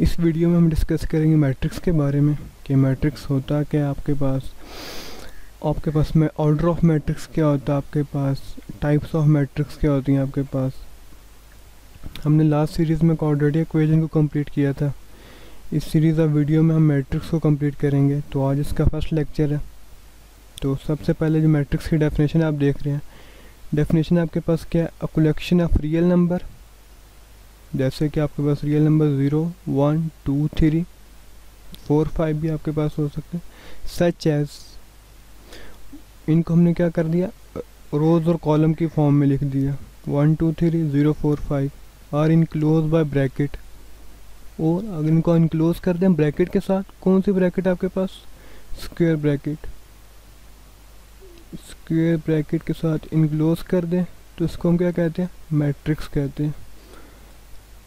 इस वीडियो में हम डिस्कस करेंगे मैट्रिक्स के बारे में कि मैट्रिक्स होता क्या है आपके पास में ऑर्डर ऑफ मैट्रिक्स क्या होता है, आपके पास टाइप्स ऑफ मैट्रिक्स क्या होती हैं आपके पास। हमने लास्ट सीरीज़ में कोऑर्डिनेट इक्वेशन को कंप्लीट किया था। इस सीरीज़ ऑफ वीडियो में हम मैट्रिक्स को कंप्लीट करेंगे। तो आज इसका फर्स्ट लेक्चर है। तो सबसे पहले जो मैट्रिक्स की डेफिनेशन आप देख रहे हैं, डेफिनेशन आपके पास क्या है, a collection of real number, जैसे कि आपके पास रियल नंबर 0, 1, 2, 3, 4, 5 भी आपके पास हो सकते हैं। सच एज, इनको हमने क्या कर दिया, रोज़ और कॉलम की फॉर्म में लिख दिया। 1, 2, 3, 0, 4, 5 आर इनक्लोज बाय ब्रैकेट। और अगर इनको इनक्लोज कर दें ब्रैकेट के साथ, कौन सी ब्रैकेट आपके पास, स्क्वायर ब्रैकेट। स्क्वायर ब्रैकेट के साथ इनक्लोज कर दें तो इसको हम क्या कहते हैं, मैट्रिक्स कहते हैं।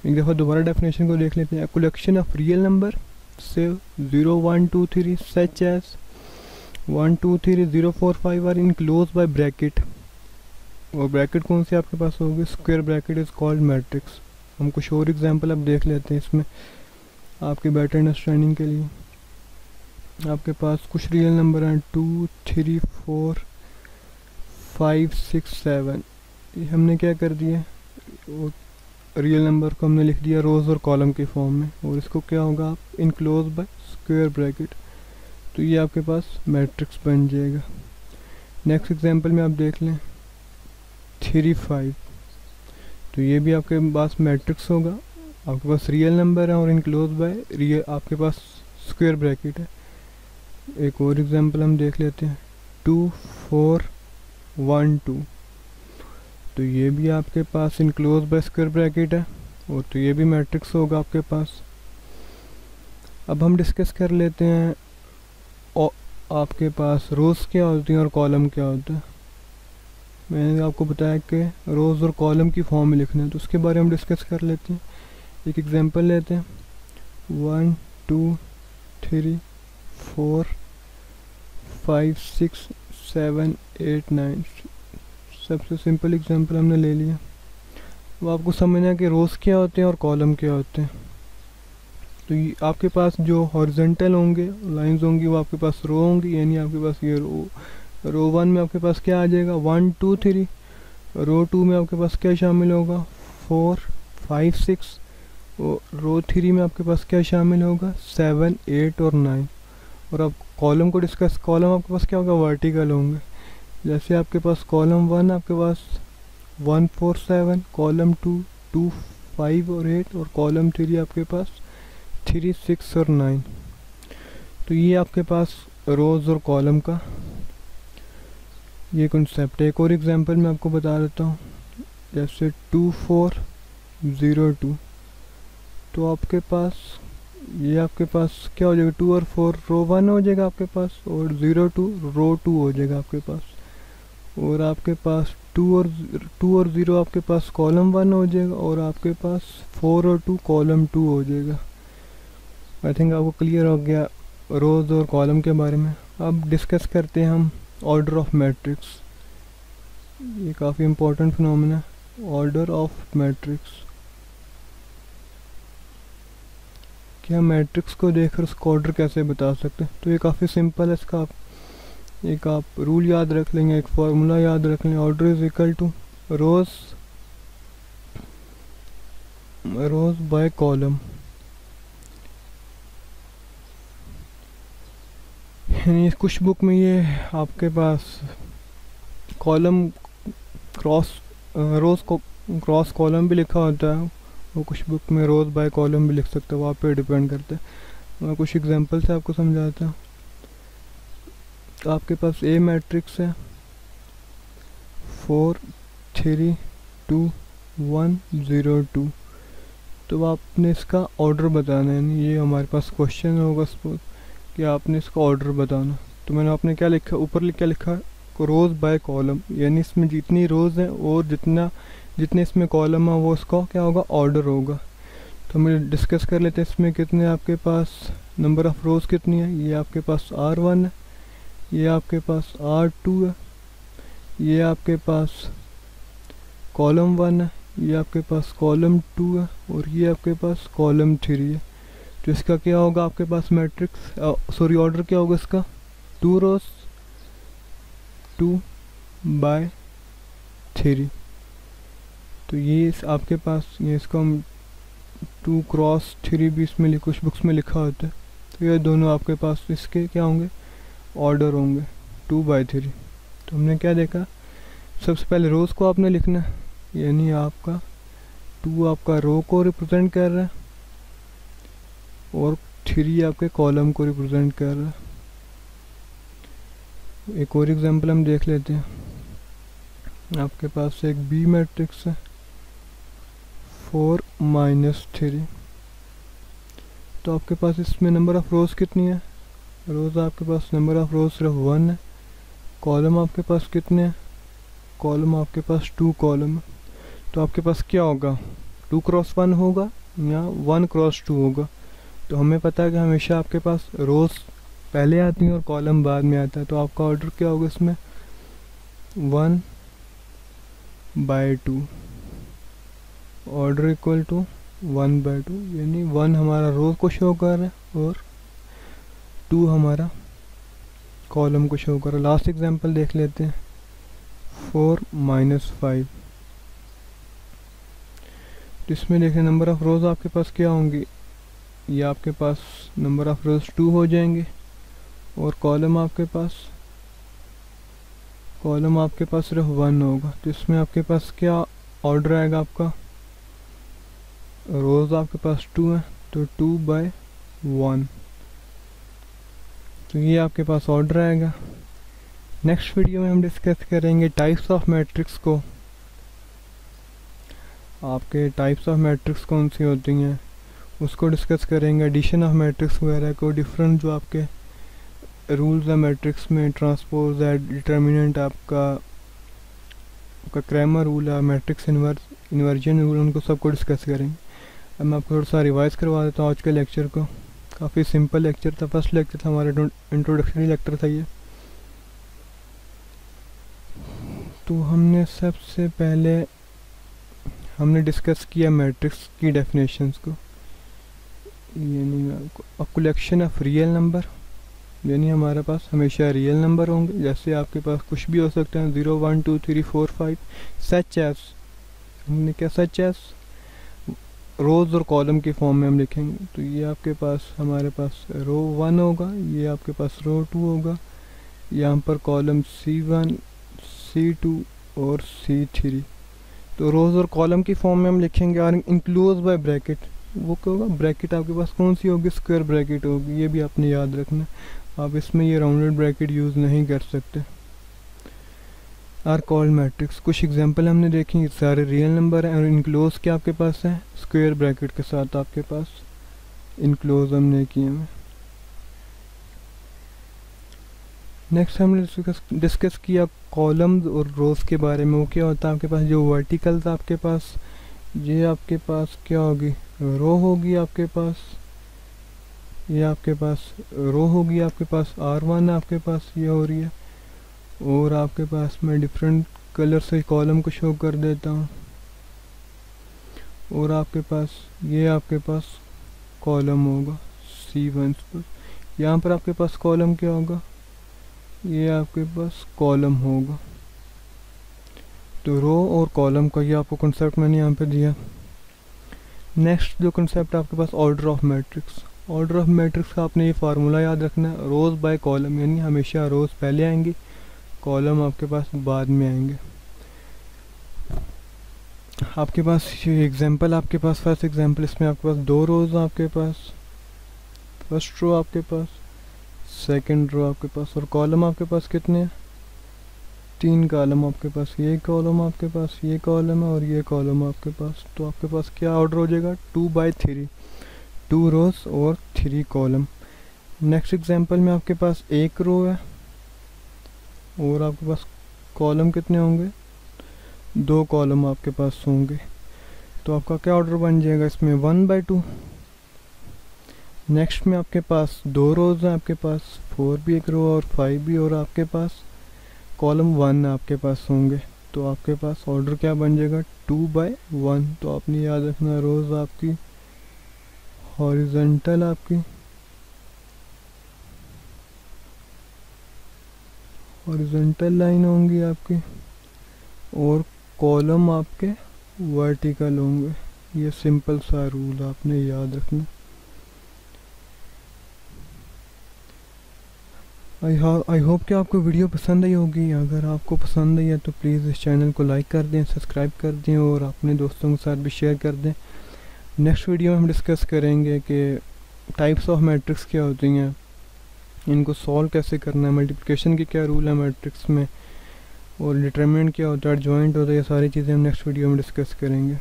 एक दफ़ा दोबारा डेफिनेशन को देख लेते हैं। कलेक्शन ऑफ रियल नंबर से 0, 1, 2, 3 such as 1, 2, 3, 0, 4, 5 are enclose by bracket. और ब्रैकेट कौन सी आपके पास होगी, square bracket is called matrix. हम कुछ और एग्जांपल अब देख लेते हैं इसमें आपके बेटर अंडरस्टैंडिंग के लिए। आपके पास कुछ रियल नंबर हैं 2, 3, 4, 5, 6, 7। ये हमने क्या कर दिया, रियल नंबर को हमने लिख दिया रोज़ और कॉलम के फॉर्म में, और इसको क्या होगा, आप इनक्लोज बाय स्क्वायर ब्रैकेट। तो ये आपके पास मैट्रिक्स बन जाएगा। नेक्स्ट एग्जांपल में आप देख लें 3, 5। तो ये भी आपके पास मैट्रिक्स होगा। आपके पास रियल नंबर है और इनक्लोज बाय रियल आपके पास स्क्वायर ब्रैकेट है। एक और एग्जांपल हम देख लेते हैं 2, 4, 1, 2। तो ये भी आपके पास इनक्लोज बाय स्क्वायर ब्रैकेट है, और तो ये भी मैट्रिक्स होगा आपके पास। अब हम डिस्कस कर लेते हैं और आपके पास रोज़ क्या होती हैं और कॉलम क्या होता है। मैंने आपको बताया कि रोज़ और कॉलम की फॉर्म में लिखना है, तो उसके बारे में हम डिस्कस कर लेते हैं। एक एग्जांपल लेते हैं 1, 2, 3, 4, 5, 6, 7, 8, 9। सबसे सिंपल एग्जांपल हमने ले लिया। वो आपको समझना है कि रोज़ क्या होते हैं और कॉलम क्या होते हैं। तो ये आपके पास जो हॉरिजॉन्टल होंगे लाइंस होंगी वो आपके पास रो होंगी, यानी आपके पास ये रो 1 में आपके पास क्या आ जाएगा, 1, 2, 3। रो 2 में आपके पास क्या शामिल होगा, 4, 5, 6। और रो 3 में आपके पास क्या शामिल होगा, 7, 8 और 9। और अब कॉलम को डिस्कस, कॉलम आपके पास क्या होगा, वर्टिकल होंगे। जैसे आपके पास कॉलम 1 आपके पास 1, 4, 7, कॉलम 2, 2, 5 और 8, और कॉलम 3 आपके पास 3, 6 और 9। तो ये आपके पास रोज़ और कॉलम का ये कॉन्सेप्ट है। एक और एग्जांपल मैं आपको बता देता हूँ, जैसे 2, 4, 0, 2। तो आपके पास ये आपके पास क्या हो जाएगा, 2 और 4 रो 1 हो जाएगा आपके पास, और 0, 2 रो 2 हो जाएगा आपके पास। और आपके पास 2 और 0 आपके पास कॉलम 1 हो जाएगा, और आपके पास 4 और 2 कॉलम 2 हो जाएगा। आई थिंक आपको क्लियर हो गया रोज़ और कॉलम के बारे में। अब डिस्कस करते हैं हम ऑर्डर ऑफ मैट्रिक्स। ये काफ़ी इम्पोर्टेंट फिनोमेना है, ऑर्डर ऑफ मैट्रिक्स। क्या मैट्रिक्स को देखकर उसका ऑर्डर कैसे बता सकते हैं, तो ये काफ़ी सिंपल है। इसका एक आप रूल याद रख लेंगे, एक फार्मूला याद रख लेंगे, order is equal to rows by column. यानी कुछ बुक में ये आपके पास कॉलम क्रॉस रोज को क्रॉस कॉलम भी लिखा होता है, वो कुछ बुक में रोज बाय कॉलम भी लिख सकते हैं, वहाँ पे डिपेंड करता है। मैं कुछ एग्जांपल से आपको समझाता हूँ। तो आपके पास ए मैट्रिक्स है 4, 3, 2, 1, 0, 2। तो आपने इसका ऑर्डर बताना है, यानी ये हमारे पास क्वेश्चन होगा सपोज कि आपने इसका ऑर्डर बताना। तो मैंने आपने क्या लिखा, ऊपर क्या लिखा, रोज़ बाय कॉलम, यानी इसमें जितनी रोज़ हैं और जितने इसमें कॉलम है वो इसका क्या होगा, ऑर्डर होगा। तो हम डिस्कस कर लेते हैं इसमें कितने आपके पास नंबर ऑफ़ रोज़ कितनी है। ये आपके पास R1 है, ये आपके पास R2 है, ये आपके पास कॉलम 1 है, ये आपके पास कॉलम 2 है, और ये आपके पास कॉलम 3 है। तो इसका क्या होगा आपके पास मैट्रिक्स, सॉरी ऑर्डर क्या होगा इसका, 2 रोज 2/3। तो ये आपके पास ये इसको हम 2x3 भी इसमें कुछ बुक्स में लिखा होता है। तो ये दोनों आपके पास इसके क्या होंगे, ऑर्डर होंगे 2/3। तो हमने क्या देखा, सबसे पहले रोज़ को आपने लिखना है, यानी आपका 2 आपका रो को रिप्रेजेंट कर रहा है और 3 आपके कॉलम को रिप्रेजेंट कर रहा है। एक और एग्जांपल हम देख लेते हैं। आपके पास एक बी मैट्रिक्स है 4 - 3। तो आपके पास इसमें नंबर ऑफ रोज़ कितनी है, रोज़ आपके पास नंबर ऑफ रोज़ सिर्फ 1 है। कॉलम आपके पास कितने हैं, कॉलम आपके पास 2 कॉलम है। तो आपके पास क्या होगा, 2x1 होगा या 1x2 होगा। तो हमें पता है कि हमेशा आपके पास रोज़ पहले आती हैं और कॉलम बाद में आता है। तो आपका ऑर्डर क्या होगा इसमें, 1/2, ऑर्डर इक्वल टू 1/2, यानी 1 हमारा रो को शो कर रहा है और 2 हमारा कॉलम को शो कर रहा है। लास्ट एग्जांपल देख लेते हैं, 4 - 5। इसमें देखें नंबर ऑफ रोज़ आपके पास क्या होंगी, ये आपके पास नंबर ऑफ रोज़ 2 हो जाएंगे और कॉलम आपके पास सिर्फ 1 होगा। तो इसमें आपके पास क्या ऑर्डर आएगा, आपका रोज़ आपके पास 2 है तो 2/1। तो ये आपके पास ऑर्डर आएगा। नेक्स्ट वीडियो में हम डिस्कस करेंगे टाइप्स ऑफ मैट्रिक्स को। आपके टाइप्स ऑफ मैट्रिक्स कौन सी होती हैं उसको डिस्कस करेंगे, एडिशन ऑफ मैट्रिक्स वगैरह को, डिफरेंट जो आपके रूल्स है मैट्रिक्स में, ट्रांसपोज है, डिटर्मिनेंट आपका क्रैमर रूल है, मैट्रिक्स इन्वर्जन रूल, उनको सबको डिस्कस करेंगे। अब मैं आपको थोड़ा सा रिवाइज करवा देता हूँ आज के लेक्चर को। काफ़ी सिंपल लेक्चर था, फर्स्ट लेक्चर था हमारा, इंट्रोडक्शनरी लेक्चर था ये। तो हमने सबसे पहले हमने डिस्कस किया मैट्रिक्स की डेफिनेशंस को, यानी कलेक्शन ऑफ रियल नंबर, यानी हमारे पास हमेशा रियल नंबर होंगे। जैसे आपके पास कुछ भी हो सकते हैं, 0 1 2 3 4 5, सच एज, हमने क्या सच एज रोज़ और कॉलम के फॉर्म में हम लिखेंगे। तो ये आपके पास हमारे पास रो 1 होगा, ये आपके पास रो 2 होगा, यहाँ पर कॉलम C1 C2 और C3। तो रोज़ और कॉलम की फॉर्म में हम लिखेंगे और इंक्लोज बाय ब्रैकेट, वो क्या होगा, ब्रैकेट आपके पास कौन सी होगी, स्क्वायर ब्रैकेट होगी। ये भी आपने याद रखना, आप इसमें ये राउंडेड ब्रैकेट यूज़ नहीं कर सकते। आर कॉल्ड मैट्रिक्स, कुछ एग्जांपल हमने देखें, सारे रियल नंबर हैं और इनक्लोज क्या आपके पास है, स्क्वायर ब्रैकेट के साथ आपके पास इनक्लोज हमने किए हैं। नेक्स्ट हमने डिस्कस किया कॉलम्स और रोज़ के बारे में। वो क्या होता है आपके पास, जो वर्टिकल्स आपके पास, ये आपके पास क्या होगी, रो होगी आपके पास, ये आपके पास रो होगी आपके पास, R1 आपके पास ये हो रही है, और आपके पास मैं डिफरेंट कलर से कॉलम को शो कर देता हूँ। और आपके पास ये आपके पास कॉलम होगा C1 पर, यहाँ पर आपके पास कॉलम क्या होगा, ये आपके पास कॉलम होगा। तो रो और कॉलम का ये आपको कंसेप्ट मैंने यहाँ पे दिया। नेक्स्ट जो कंसेप्ट आपके पास order of matrix, order of matrix का आपने ये फार्मूला याद रखना है, रोज़ बाय कॉलम, यानी हमेशा रोज़ पहले आएंगी, कॉलम आपके पास बाद में आएंगे। आपके पास ये एग्जांपल, आपके पास फर्स्ट एग्जांपल, इसमें आपके पास 2 रोज़ आपके पास, फर्स्ट रो आपके पास, सेकंड रो आपके पास, और कॉलम आपके पास कितने हैं, 3 कॉलम आपके पास, ये कॉलम आपके पास, ये कॉलम है और ये कॉलम आपके पास। तो आपके पास क्या ऑर्डर हो जाएगा, 2/3, 2 रोज़ और 3 कॉलम। नेक्स्ट एग्जांपल में आपके पास 1 रो है और आपके पास कॉलम कितने होंगे, 2 कॉलम आपके पास होंगे। तो आपका क्या ऑर्डर बन जाएगा इसमें, 1/2। नेक्स्ट में आपके पास 2 रोज़ हैं आपके पास, 4 भी एक रो और 5 भी, और आपके पास कॉलम 1 आपके पास होंगे। तो आपके पास ऑर्डर क्या बन जाएगा, 2/1। तो आपने याद रखना रोज़ आपकी हॉरिजॉन्टल आपकी हॉरिजॉन्टल लाइन होंगी आपकी, और कॉलम आपके वर्टिकल होंगे। ये सिंपल सा रूल आपने याद रखना। आई होप कि आपको वीडियो पसंद आई होगी। अगर आपको पसंद आई है तो प्लीज़ इस चैनल को लाइक कर दें, सब्सक्राइब कर दें और अपने दोस्तों के साथ भी शेयर कर दें। नेक्स्ट वीडियो में हम डिस्कस करेंगे कि टाइप्स ऑफ मैट्रिक्स क्या होती हैं, इनको सॉल्व कैसे करना है, मल्टीप्लिकेशन के क्या रूल है मैट्रिक्स में, और डिटरमिनेंट क्या होता है, जॉइंट होता है। ये सारी चीज़ें हम नेक्स्ट वीडियो में डिस्कस करेंगे।